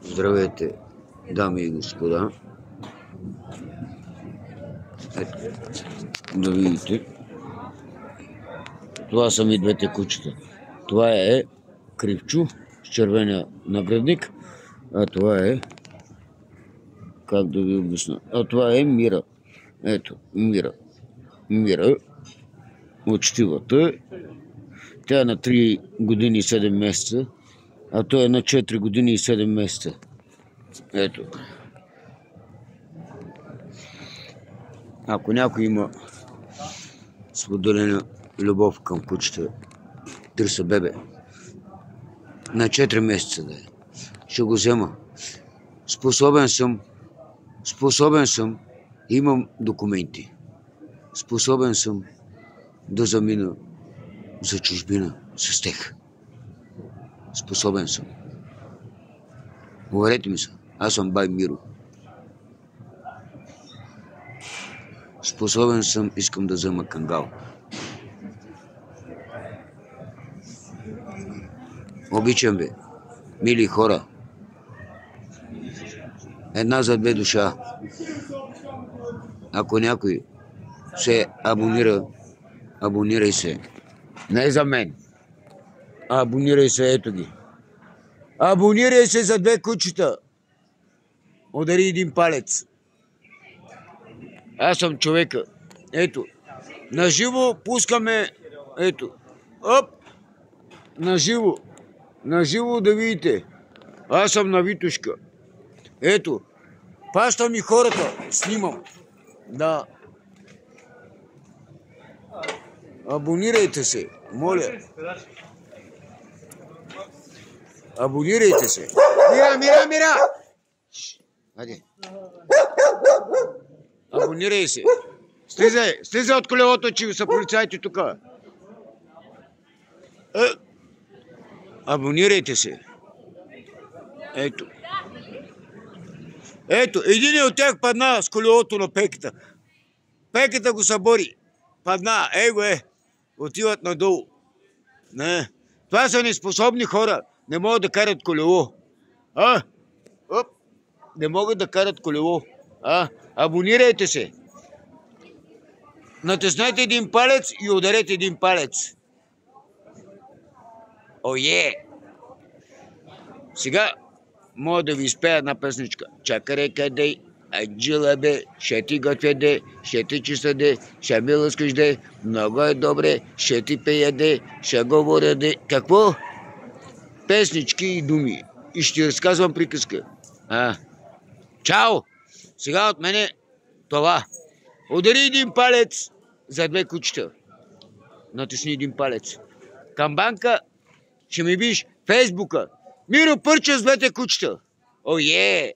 Здравейте, дами и господа. Ето, да видите. Това са ми двете кучета. Това е Кривчо с червения наградник, а това е, как да ви обясня, а това е Мира. Ето, Мира. Мира, учтивата. Тя е на 3 години и 7 месеца, а той е на 4 години и 7 месеца. Ето. Ако някой има споделена любов към кучета, търся бебе, на 4 месеца да е, ще го взема. Способен съм, имам документи. Способен съм да замина за чужбина с тях. Способен съм. Уверете ми се, аз съм бай Миро. Способен съм, искам да взема кангал. Обичам ви, мили хора. Една за две душа. Ако някой се абонира, абонирай се. Не за мен. Абонирай се, ето ги. Абонирай се за две кучета. Удари един палец. Аз съм човека. Ето. Наживо пускаме. Ето. Оп. Наживо. Наживо да видите. Аз съм на Витушка. Ето. Пащам и хората. Снимам. Да. Абонирайте се. Моля. Абонирайте се. Мира! Хайде. Абонирай се. Слизай от колелото, че са полицайите тук. Абонирайте се. Ето. Ето, един от тях падна с колелото на пеката. Пеката го събори. Падна, его е. Отиват надолу. Не. Това са неспособни хора. Не могат да карат колело. Оп. Не могат да карат колело. Абонирайте се. Натиснете един палец и ударете един палец. Ое! Сега мога да ви изпея една песничка. Чакаре къде, аджила бе, ще ти готвя де, ще ти чиста де, ще ми лъскаш де, много е добре, ще ти пея де, ще говоря де. Какво? Песнички и думи. И ще разказвам приказка. Чао! Сега от мене това. Удари един палец за две кучета. Натисни един палец. Камбанка, ще ми биш Фейсбука. Миро Пърча с двете кучета. Ое!